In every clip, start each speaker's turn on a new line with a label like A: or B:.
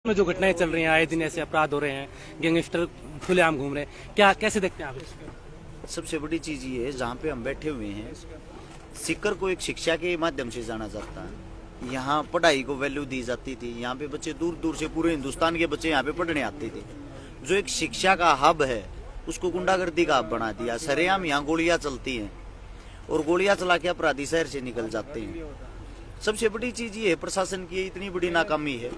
A: में जो घटनाएं चल रही हैं, आए दिन ऐसे अपराध हो रहे हैं, गैंगस्टर खुलेआम घूम रहे हैं, क्या कैसे देखते हैं आप इसको?
B: सबसे बड़ी चीज ये है, जहाँ पे हम बैठे हुए हैं, सीकर को एक शिक्षा के माध्यम से जाना जाता है। यहाँ पढ़ाई को वैल्यू दी जाती थी। यहाँ पे बच्चे दूर दूर से, पूरे हिंदुस्तान के बच्चे यहाँ पे पढ़ने आते थे। जो एक शिक्षा का हब है, उसको गुंडागर्दी का हब बना दिया। सरेआम यहाँ गोलियां चलती हैं और गोलियां चला के अपराधी शहर से निकल जाते हैं। सबसे बड़ी चीज ये है, प्रशासन की इतनी बड़ी नाकामी है।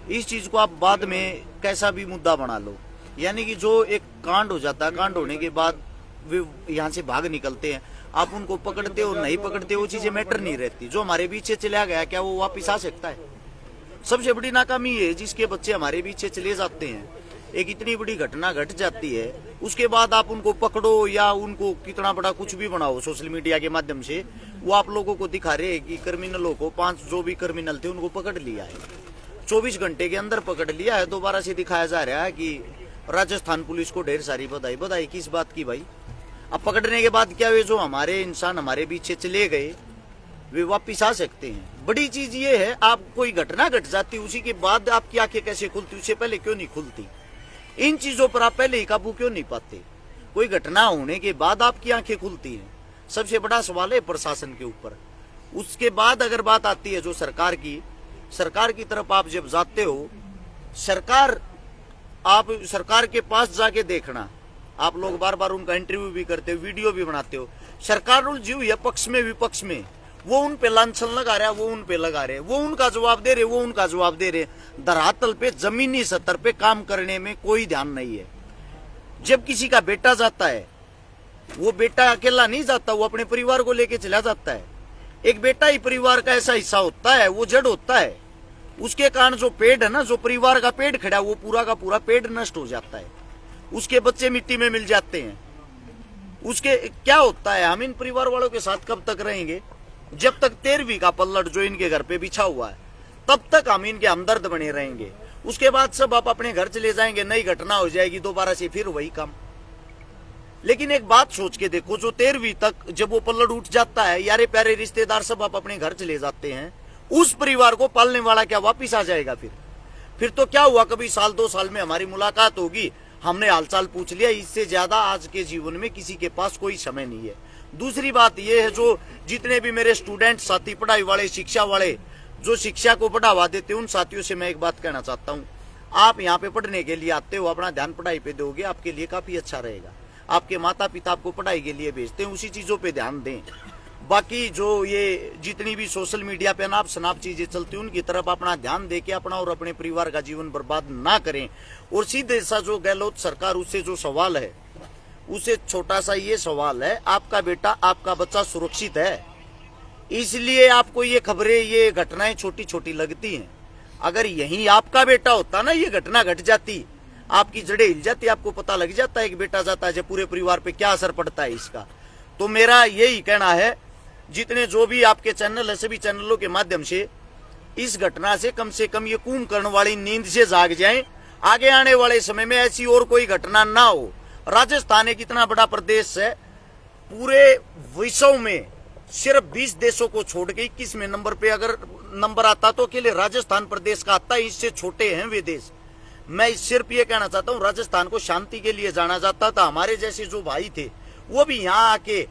B: इस चीज को आप बाद में कैसा भी मुद्दा बना लो, यानी कि जो एक कांड हो जाता है, कांड होने के बाद वे यहाँ से भाग निकलते हैं, आप उनको पकड़ते हो नहीं पकड़ते, वो चीजें मैटर नहीं रहती। जो हमारे पीछे चला गया, क्या वो वापिस आ सकता है? सबसे बड़ी नाकामी है जिसके बच्चे हमारे पीछे चले जाते हैं। एक इतनी बड़ी घटना घट जाती है, उसके बाद आप उनको पकड़ो या उनको कितना बड़ा कुछ भी बनाओ सोशल मीडिया के माध्यम से, वो आप लोगों को दिखा रहे हैं कि क्रिमिनलों को, 5 जो भी क्रिमिनल थे उनको पकड़ लिया है, 24 घंटे के अंदर पकड़ लिया है। दोबारा से दिखाया जा रहा है कि राजस्थान पुलिस को ढेर सारी बधाई। बधाई किस बात की भाई? अब पकड़ने के बाद क्या वे जो हमारे इंसान हमारे पीछे चले गए, वे वापिस आ सकते हैं? बड़ी चीज ये है, आप कोई घटना घट जाती, उसी के बाद आपकी आंखें कैसे खुलती, उससे पहले क्यों नहीं खुलती? इन चीजों पर आप पहले ही काबू क्यों नहीं पाते? कोई घटना होने के बाद आपकी आंखें खुलती हैं। सबसे बड़ा सवाल है प्रशासन के ऊपर। उसके बाद अगर बात आती है जो सरकार की तरफ आप जब जाते हो, आप सरकार के पास जाके देखना, आप लोग बार बार उनका इंटरव्यू भी करते हो, वीडियो भी बनाते हो। सरकार जीव या पक्ष में विपक्ष में, वो उन पे लांछन लगा रहा है, वो उन पे लगा रहे, वो उनका जवाब दे रहे, वो उनका जवाब दे रहे। धरातल पे, जमीनी स्तर पे काम करने में कोई ध्यान नहीं है। जब किसी का बेटा जाता है, वो बेटा अकेला नहीं जाता, वो अपने परिवार को लेके चला जाता है। एक बेटा ही परिवार का ऐसा हिस्सा होता है, वो जड़ होता है। उसके कारण जो पेड़ है ना, जो परिवार का पेड़ खड़ा, वो पूरा का पूरा पेड़ नष्ट हो जाता है। उसके बच्चे मिट्टी में मिल जाते हैं। उसके क्या होता है, हम इन परिवार वालों के साथ कब तक रहेंगे? जब तक 13वीं का पल्लट जो इनके घर पे बिछा हुआ है, तब तक हम इनके हमदर्द बने रहेंगे। उसके बाद सब आप अपने घर चले जाएंगे, नई घटना हो जाएगी, दोबारा से फिर वही काम। लेकिन एक बात सोच के देखो, जो 13वीं तक जब वो पल्लड़ उठ जाता है, यारे प्यारे रिश्तेदार सब आप अपने घर चले जाते हैं, उस परिवार को पालने वाला क्या वापिस आ जाएगा? फिर तो क्या हुआ, कभी साल 2 साल में हमारी मुलाकात होगी, हमने हालचाल पूछ लिया। इससे ज्यादा आज के जीवन में किसी के पास कोई समय नहीं है। दूसरी बात यह है, जो जितने भी मेरे स्टूडेंट साथी, पढ़ाई वाले, शिक्षा वाले, जो शिक्षा को बढ़ावा देते हैं, उन साथियों से मैं एक बात कहना चाहता हूँ, आप यहाँ पे पढ़ने के लिए आते हो, अपना ध्यान पढ़ाई पे दोगे, आपके लिए काफी अच्छा रहेगा। आपके माता पिता आपको पढ़ाई के लिए भेजते हैं, उसी चीजों पे ध्यान दें। बाकी जो ये जितनी भी सोशल मीडिया पे अनाप शनाप चीजें चलती हैं, उनकी तरफ अपना ध्यान देके अपना और अपने परिवार का जीवन बर्बाद ना करें। और सीधे सा जो गहलोत सरकार, उससे जो सवाल है, उसे छोटा सा ये सवाल है, आपका बेटा, आपका बच्चा सुरक्षित है, इसलिए आपको ये खबरें, ये घटनाएं छोटी छोटी लगती हैं। अगर यही आपका बेटा होता ना, ये घटना घट जाती, आपकी जड़ें हिल जाती, आपको पता लग जाता है कि बेटा जाता है, जब पूरे परिवार पे क्या असर पड़ता है इसका। तो मेरा यही कहना है, जितने जो भी आपके चैनल है, सभी चैनलों के माध्यम से इस घटना से कम ये कुंभकर्ण वाली नींद से जाग जाएं। आगे आने वाले समय में ऐसी और कोई घटना ना हो। राजस्थान एक इतना बड़ा प्रदेश है, पूरे विश्व में सिर्फ 20 देशों को छोड़ के 21वें नंबर पे अगर नंबर आता तो अकेले राजस्थान प्रदेश का आता है। इससे छोटे हैं वे देश। मैं सिर्फ ये कहना चाहता हूँ, राजस्थान को शांति के लिए जाना जाता था। हमारे जैसे जो भाई थे, वो भी यहाँ आके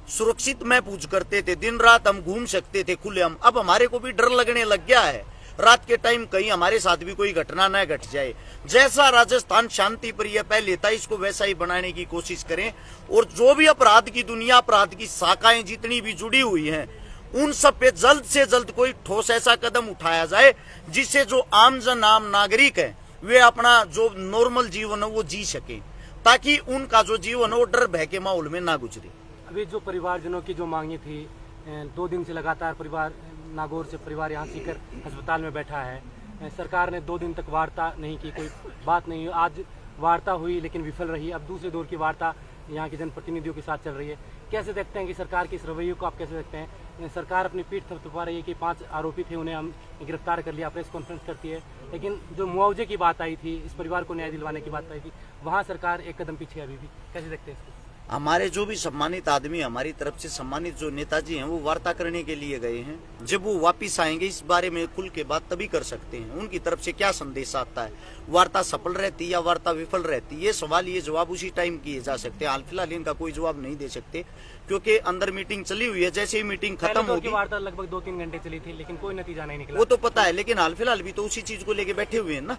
B: सुरक्षित महसूस करते थे, दिन रात हम घूम सकते थे खुलेआम। अब हमारे को भी डर लगने लग गया है, रात के टाइम कहीं हमारे साथ भी कोई घटना न घट जाए। जैसा राजस्थान शांति प्रिय पहले था, इसको वैसा ही बनाने की कोशिश करें। और जो भी अपराध की दुनिया, अपराध की शाखाएं जितनी भी जुड़ी हुई हैं, उन सब पे जल्द से जल्द कोई ठोस ऐसा कदम उठाया जाए, जिससे जो आम जन, आम नागरिक है, वे अपना जो नॉर्मल जीवन है वो जी सके, ताकि उनका जो जीवन है वो डर भय के माहौल में ना गुजरे।
A: अभी जो परिवारजनों की जो मांगे थी, 2 दिन से लगातार परिवार, नागौर से परिवार यहाँ सीकर अस्पताल में बैठा है। सरकार ने 2 दिन तक वार्ता नहीं की, कोई बात नहीं हुई। आज वार्ता हुई लेकिन विफल रही। अब दूसरे दौर की वार्ता यहाँ के जनप्रतिनिधियों के साथ चल रही है। कैसे देखते हैं कि सरकार के इस रवैये को आप कैसे देखते हैं? सरकार अपनी पीठ थपथपा रही है कि 5 आरोपी थे, उन्हें हम गिरफ्तार कर लिया, प्रेस कॉन्फ्रेंस करती है, लेकिन जो मुआवजे की बात आई थी, इस परिवार को न्याय दिलवाने की बात आई थी, वहाँ सरकार एक कदम पीछे अभी भी। कैसे देखते हैं इसको?
B: हमारे जो भी सम्मानित आदमी, हमारी तरफ से सम्मानित जो नेताजी हैं, वो वार्ता करने के लिए गए हैं। जब वो वापिस आएंगे इस बारे में खुल के बात तभी कर सकते हैं, उनकी तरफ से क्या संदेश आता है, वार्ता सफल रहती या वार्ता विफल रहती, ये सवाल, ये जवाब उसी टाइम किए जा सकते हैं। हाल फिलहाल इनका कोई जवाब नहीं दे सकते क्योंकि अंदर मीटिंग चली हुई है। जैसे ही मीटिंग खत्म होगी,
A: वार्ता लगभग 2-3 घंटे चली थी लेकिन कोई नतीजा नहीं निकला।
B: वो तो पता है, लेकिन हाल फिलहाल भी तो उसी चीज को लेके बैठे हुए हैं ना।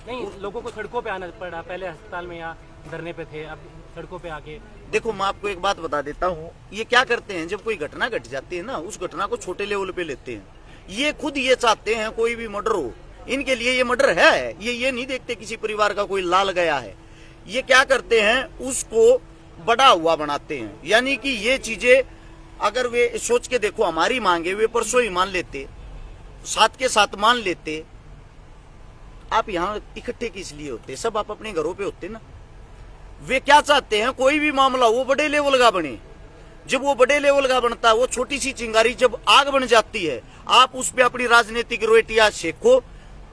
A: नहीं, लोगों को सड़कों पे आना पड़ा, पहले अस्पताल में या धरने पे थे, अब सड़कों पे आके।
B: देखो, मैं आपको एक बात बता देता हूँ, ये क्या करते हैं, जब कोई घटना घट जाती है ना, उस घटना को छोटे लेवल पे लेते हैं। ये खुद ये चाहते हैं कोई भी मर्डर हो, इनके लिए ये मर्डर है। ये नहीं देखते किसी परिवार का कोई लाल गया है। ये क्या करते हैं, उसको बड़ा हुआ बनाते हैं। यानी कि ये चीजें अगर वे सोच के देखो, हमारी मांगे वे परसों ही मान लेते, साथ के साथ मान लेते। आप यहाँ इकट्ठे किस लिए होते? सब आप अपने घरों पे होते ना। वे क्या चाहते हैं, कोई भी मामला वो बड़े लेवल का बने। जब वो बड़े लेवल का बनता है, वो छोटी सी चिंगारी जब आग बन जाती है, आप उस पे अपनी राजनीतिक रोटियां सेको,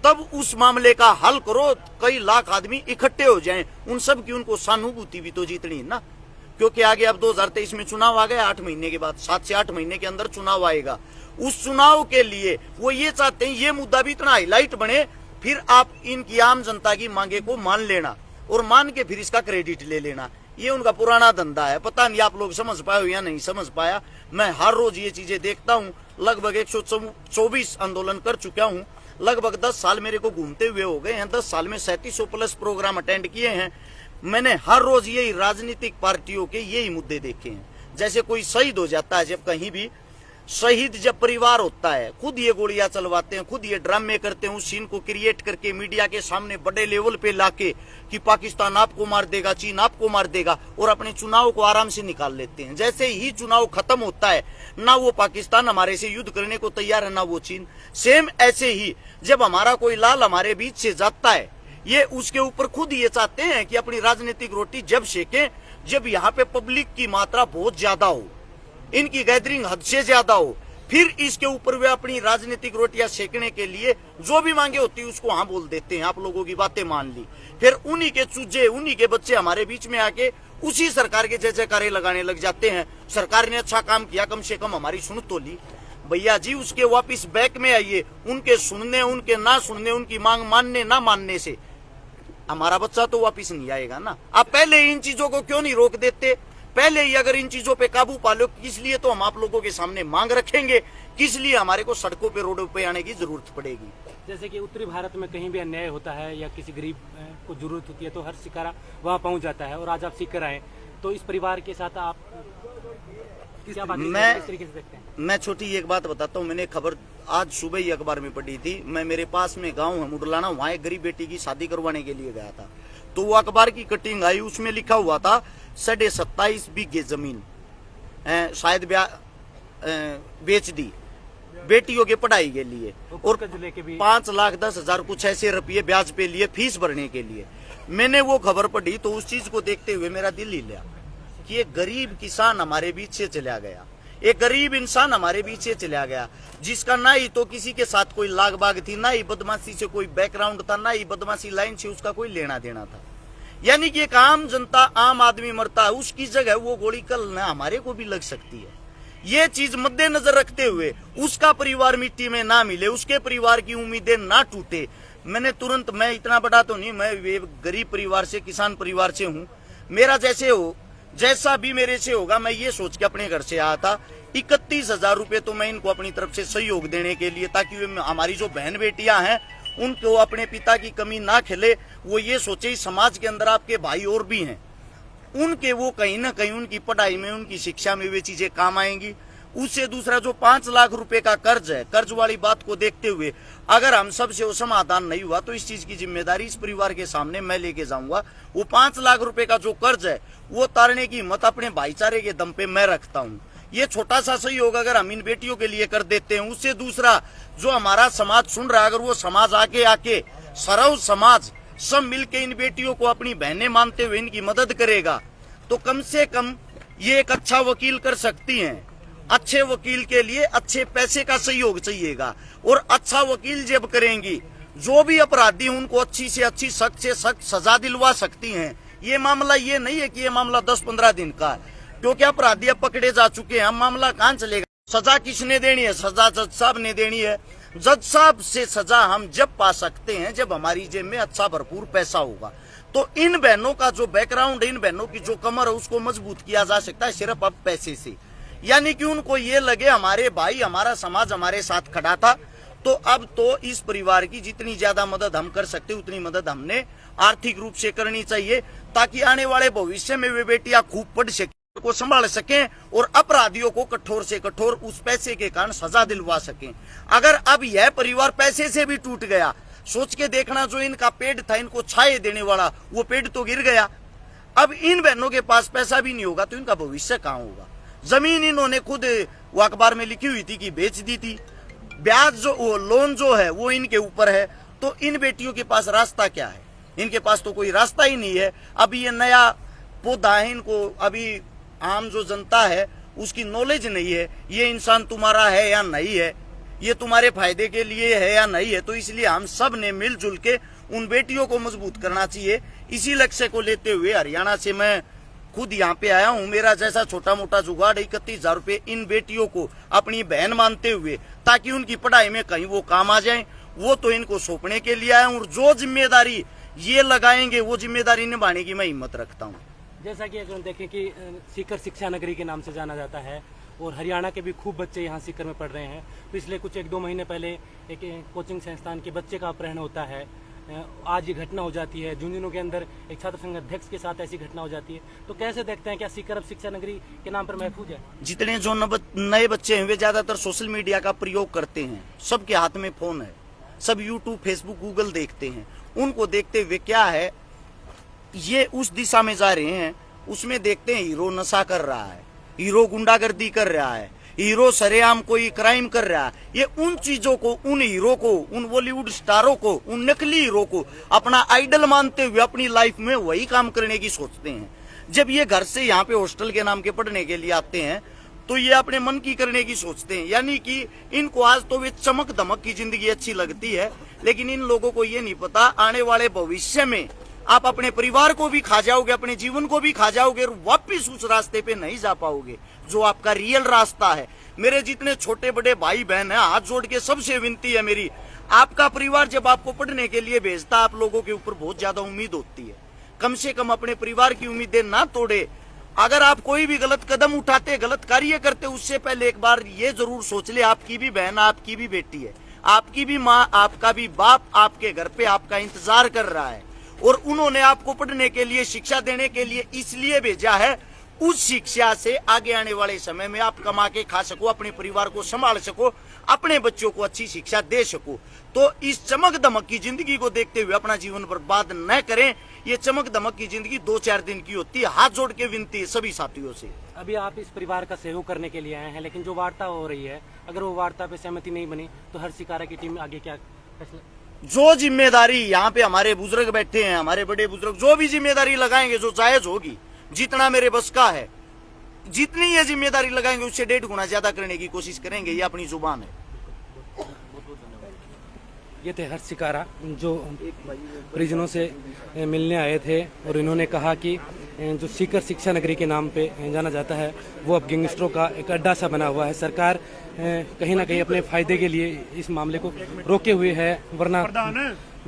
B: तब उस मामले का हल करो। कई लाख आदमी इकट्ठे हो जाएं, उन सब की उनको सहानुभूति भी तो जीतनी है ना। क्योंकि आगे अब 2023 में चुनाव आ गया, 8 महीने के बाद, 7 से 8 महीने के अंदर चुनाव आएगा। उस चुनाव के लिए वो ये चाहते हैं ये मुद्दा भी इतना हाईलाइट बने, फिर आप इनकी आम जनता की मांगे को मान लेना और मान के फिर इसका क्रेडिट ले लेना। ये उनका पुराना धंधा है। पता नहीं आप लोग समझ पाए हो या नहीं समझ पाया। मैं हर रोज ये चीजें देखता हूँ। लगभग 124 आंदोलन कर चुका हूँ। लगभग 10 साल मेरे को घूमते हुए हो गए हैं। 10 साल में 3700 प्लस प्रोग्राम अटेंड किए हैं। मैंने हर रोज यही राजनीतिक पार्टियों के यही मुद्दे देखे हैं। जैसे कोई शहीद हो जाता है, जब कहीं भी शहीद जब परिवार होता है, खुद ये गोलियां चलवाते हैं, खुद ये ड्रामे करते हैं, उस सीन को क्रिएट करके मीडिया के सामने बड़े लेवल पे लाके कि पाकिस्तान आपको मार देगा, चीन आपको मार देगा, और अपने चुनाव को आराम से निकाल लेते हैं। जैसे ही चुनाव खत्म होता है, ना वो पाकिस्तान हमारे से युद्ध करने को तैयार है, ना वो चीन। सेम ऐसे ही जब हमारा कोई लाल हमारे बीच से जाता है, ये उसके ऊपर खुद ये चाहते हैं कि अपनी राजनीतिक रोटी जब सेकें जब यहाँ पे पब्लिक की मात्रा बहुत ज्यादा हो, इनकी गैदरिंग हद से ज्यादा हो, फिर इसके ऊपर वे अपनी राजनीतिक रोटियां सेकने के लिए जो भी मांगे होती है उसको हाँ बोल देते हैं। आप लोगों की बातें मान ली, फिर उन्हीं के चूजे, उन्हीं के बच्चे हमारे बीच में आके उसी सरकार के जय जयकारे लगाने लग जाते हैं। सरकार ने अच्छा काम किया, कम से कम हमारी सुन तो ली। भैया जी, उसके वापिस बैक में आइए। उनके सुनने, उनके ना सुनने, उनकी मांग मानने ना मानने से हमारा बच्चा तो वापिस नहीं आएगा ना। आप पहले इन चीजों को क्यों नहीं रोक देते? पहले ही अगर इन चीजों पे काबू पा लो, किस लिए तो हम आप लोगों के सामने मांग रखेंगे, किस लिए हमारे को सड़कों पे, रोडों पे आने की जरूरत पड़ेगी।
A: जैसे कि उत्तरी भारत में कहीं भी अन्याय होता है या किसी गरीब को जरूरत होती है तो हर शिकारा वहाँ पहुँच जाता है, और आज आप सीकर आए तो इस परिवार के साथ आप क्या बात किस तरीके से देखते हैं? मैं
B: छोटी एक बात बताता हूँ। मैंने खबर आज सुबह ही अखबार में पढ़ी थी। मैं मेरे पास में गाँव है मुडलाना, वहाँ एक गरीब बेटी की शादी करवाने के लिए गया था, तो वो अखबार की कटिंग आई, उसमें लिखा हुआ था 27.5 बीघे जमीन शायद बेच दी बेटियों के पढ़ाई के लिए, और 5,10,000 कुछ ऐसे रुपये ब्याज पे लिए फीस भरने के लिए। मैंने वो खबर पढ़ी तो उस चीज को देखते हुए मेरा दिल ही लिया कि एक गरीब किसान हमारे बीच से चला गया, एक गरीब इंसान हमारे बीच से चला गया, जिसका ना ही तो किसी के साथ कोई लाग बाग थी, ना ही बदमाशी से कोई बैकग्राउंड था, ना ही बदमाशी लाइन से उसका कोई लेना देना था। यानी कि एक आम जनता, आम आदमी मरता है, उसकी जगह वो गोली कल ना हमारे को भी लग सकती है। ये चीज मद्देनजर रखते हुए उसका परिवार मिट्टी में ना मिले, उसके परिवार की उम्मीदें ना टूटे, मैंने तुरंत, मैं इतना बड़ा तो नहीं, मैं गरीब परिवार से, किसान परिवार से हूँ, मेरा जैसा भी मेरे से होगा, मैं ये सोच के अपने घर से आया था। 31,000 रुपए तो मैं इनको अपनी तरफ से सहयोग देने के लिए, ताकि वे हमारी जो बहन बेटियां हैं उनको अपने पिता की कमी ना खिले, वो ये सोचे समाज के अंदर आपके भाई और भी हैं, उनके वो कहीं ना कहीं उनकी पढ़ाई में, उनकी शिक्षा में वे चीजें काम आएंगी। उससे दूसरा जो 5 लाख रुपए का कर्ज है, कर्ज वाली बात को देखते हुए अगर हम सब से वो समाधान नहीं हुआ तो इस चीज की जिम्मेदारी इस परिवार के सामने मैं लेके जाऊंगा। वो 5 लाख रुपए का जो कर्ज है वो तारने की हिम्मत अपने भाईचारे के दम पे मैं रखता हूँ। ये छोटा सा सहयोग अगर हम इन बेटियों के लिए कर देते हैं, उससे दूसरा जो हमारा समाज सुन रहा है, अगर वो समाज आके सरव समाज सब मिलके इन बेटियों को अपनी बहनें मानते हुए इनकी मदद करेगा, तो कम से कम ये एक अच्छा वकील कर सकती हैं। अच्छे वकील के लिए अच्छे पैसे का सहयोग चाहिएगा, और अच्छा वकील जब करेंगी, जो भी अपराधी उनको अच्छी से अच्छी, सख्त से सख्त सजा दिलवा सकती हैं। ये मामला ये नहीं है कि ये मामला 10-15 दिन का है, क्योंकि अपराधी अब पकड़े जा चुके हैं, मामला कहां चलेगा। सजा किसने देनी है? सजा जज साहब ने देनी है। जज साहब से सजा हम जब पा सकते हैं जब हमारी जेब में अच्छा भरपूर पैसा होगा। तो इन बहनों का जो बैकग्राउंड है, इन बहनों की जो कमर है, उसको मजबूत किया जा सकता है सिर्फ अब पैसे से। यानी कि उनको ये लगे हमारे भाई, हमारा समाज हमारे साथ खड़ा था, तो अब तो इस परिवार की जितनी ज्यादा मदद हम कर सकते उतनी मदद हमने आर्थिक रूप से करनी चाहिए, ताकि आने वाले भविष्य में वे बेटियां खूब पढ़ सके, को संभाल सकें और अपराधियों को कठोर से कठोर उस पैसे के कारण सजा दिलवा सकें। अगर अब यह परिवार पैसे से भी टूट गया, सोच के देखना, जो इनका पेड़ था इनको छाए देने वाला, वो पेड़ तो गिर गया। अब इन बहनों के पास पैसा भी नहीं होगा तो इनका भविष्य कहां होगा। जमीन इन्होंने खुद वो अखबार में लिखी हुई थी कि बेच दी थी, ब्याज जो वो लोन जो है वो इनके ऊपर है। तो इन बेटियों के पास रास्ता क्या है? इनके पास तो कोई रास्ता ही नहीं है। अब ये नया पौधा है, इनको अभी आम जो जनता है उसकी नॉलेज नहीं है, ये इंसान तुम्हारा है या नहीं है, ये तुम्हारे फायदे के लिए है या नहीं है। तो इसलिए हम सब ने मिलजुल के उन बेटियों को मजबूत करना चाहिए। इसी लक्ष्य को लेते हुए हरियाणा से मैं खुद यहाँ पे आया हूँ। मेरा जैसा छोटा मोटा जुगाड़ 31,000 रुपए इन बेटियों को अपनी बहन मानते हुए, ताकि उनकी पढ़ाई में कहीं वो काम आ जाए, वो तो इनको सौंपने के लिए आया हूँ। और जो जिम्मेदारी ये लगाएंगे वो जिम्मेदारी निभाने की मैं हिम्मत रखता हूँ।
A: जैसा कि जो देखें कि सीकर शिक्षा नगरी के नाम से जाना जाता है और हरियाणा के भी खूब बच्चे यहाँ सीकर में पढ़ रहे हैं। पिछले कुछ 1-2 महीने पहले एक कोचिंग संस्थान के बच्चे का अपहरण होता है, आज ये घटना हो जाती है। झुंझुनू के अंदर एक छात्र संघ अध्यक्ष के साथ ऐसी घटना हो जाती है। तो कैसे देखते हैं, क्या सीकर अब शिक्षा नगरी के नाम पर महफूज है?
B: जितने जो नए बच्चे हैं वे ज्यादातर सोशल मीडिया का प्रयोग करते हैं, सबके हाथ में फोन है, सब यूट्यूब, फेसबुक, गूगल देखते हैं। उनको देखते हुए क्या है, ये उस दिशा में जा रहे हैं, उसमें देखते हैं हीरो नशा कर रहा है, हीरो गुंडागर्दी कर रहा है, हीरो सरेआम कोई क्राइम कर रहा है। ये उन चीजों को, उन हीरो को, उन बॉलीवुड स्टारों को, उन नकली हीरो को अपना आइडल मानते हुए अपनी लाइफ में वही काम करने की सोचते हैं। जब ये घर से यहाँ पे हॉस्टल के नाम के पढ़ने के लिए आते हैं तो ये अपने मन की करने की सोचते हैं। यानी कि इनको आज तो वे चमक दमक की जिंदगी अच्छी लगती है, लेकिन इन लोगों को ये नहीं पता आने वाले भविष्य में आप अपने परिवार को भी खा जाओगे, अपने जीवन को भी खा जाओगे और वापिस उस रास्ते पे नहीं जा पाओगे जो आपका रियल रास्ता है। मेरे जितने छोटे बड़े भाई बहन हैं, हाथ जोड़ के सबसे विनती है मेरी, आपका परिवार जब आपको पढ़ने के लिए भेजता, आप लोगों के ऊपर बहुत ज्यादा उम्मीद होती है। कम से कम अपने परिवार की उम्मीदें ना तोड़े। अगर आप कोई भी गलत कदम उठाते, गलत कार्य करते, उससे पहले एक बार ये जरूर सोच ले, आपकी भी बहन, आपकी भी बेटी है, आपकी भी माँ, आपका भी बाप आपके घर पे आपका इंतजार कर रहा है और उन्होंने आपको पढ़ने के लिए, शिक्षा देने के लिए इसलिए भेजा है, उस शिक्षा से आगे आने वाले समय में आप कमा के खा सको, अपने परिवार को संभाल सको, अपने बच्चों को अच्छी शिक्षा दे सको। तो इस चमक दमक की जिंदगी को देखते हुए अपना जीवन बर्बाद न करें। ये चमक दमक की जिंदगी 2-4 दिन की होती है। हाथ जोड़ के विनती है सभी साथियों से।
A: अभी आप इस परिवार का सहयोग करने के लिए आए हैं, लेकिन जो वार्ता हो रही है, अगर वो वार्ता पे सहमति नहीं बनी तो हर शिकारा की टीम आगे क्या फैसला?
B: जो जिम्मेदारी यहाँ पे हमारे बुजुर्ग बैठे हैं, हमारे बड़े बुजुर्ग, जो भी जिम्मेदारी लगाएंगे जो जायज होगी, जितना मेरे बस का है, जितनी ये जिम्मेदारी लगाएंगे उससे 1.5 गुना ज्यादा करने की कोशिश करेंगे। ये अपनी जुबान है।
A: ये थे हर्ष शिकारा जो परिजनों से मिलने आए थे और इन्होंने कहा कि जो सीकर शिक्षा नगरी के नाम पे जाना जाता है वो अब गैंगस्टरों का एक अड्डा सा बना हुआ है। सरकार कहीं ना कहीं अपने फायदे के लिए इस मामले को रोके हुए है, वरना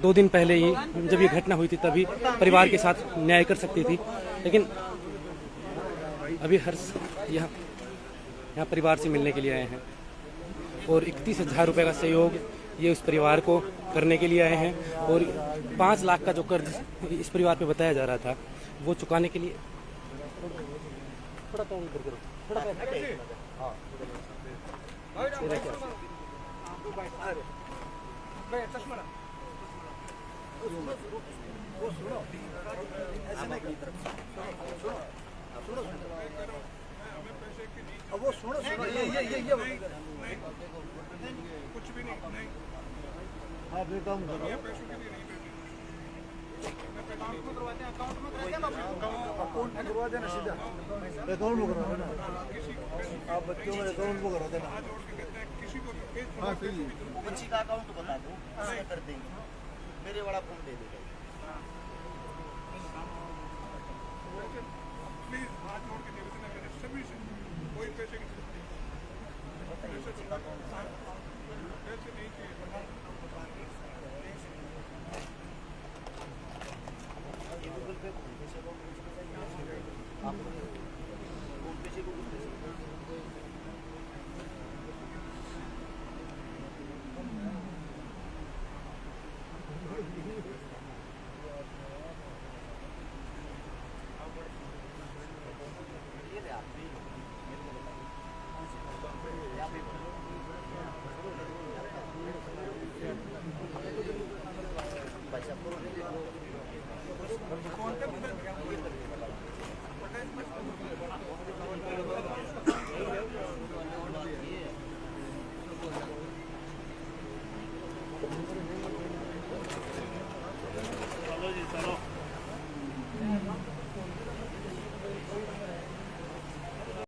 A: 2 दिन पहले ही जब ये घटना हुई थी तभी परिवार के साथ न्याय कर सकती थी। लेकिन अभी हर्ष यहाँ परिवार से मिलने के लिए आए हैं और 31,000 रुपये का सहयोग ये उस परिवार को करने के लिए आए हैं और 5 लाख का जो कर्ज इस परिवार पे बताया जा रहा था वो चुकाने के लिए थोड़ा कम करके थोड़ा
C: वो सुनो ये कुछ भी नहीं। हाँ काम करो, अकाउंट में करवा देना, सीधा अकाउंट में करवा देना, आप बच्चों में अकाउंट में करा देना। हाँ सही है,
B: बच्ची का अकाउंट बता दो, कर देंगे, मेरे वाला फोन दे देगा।
C: प्लीज हाथ जोड़ के
D: सभी से कोई पैसे की जरूरत नहीं, पैसे नहीं चाहिए।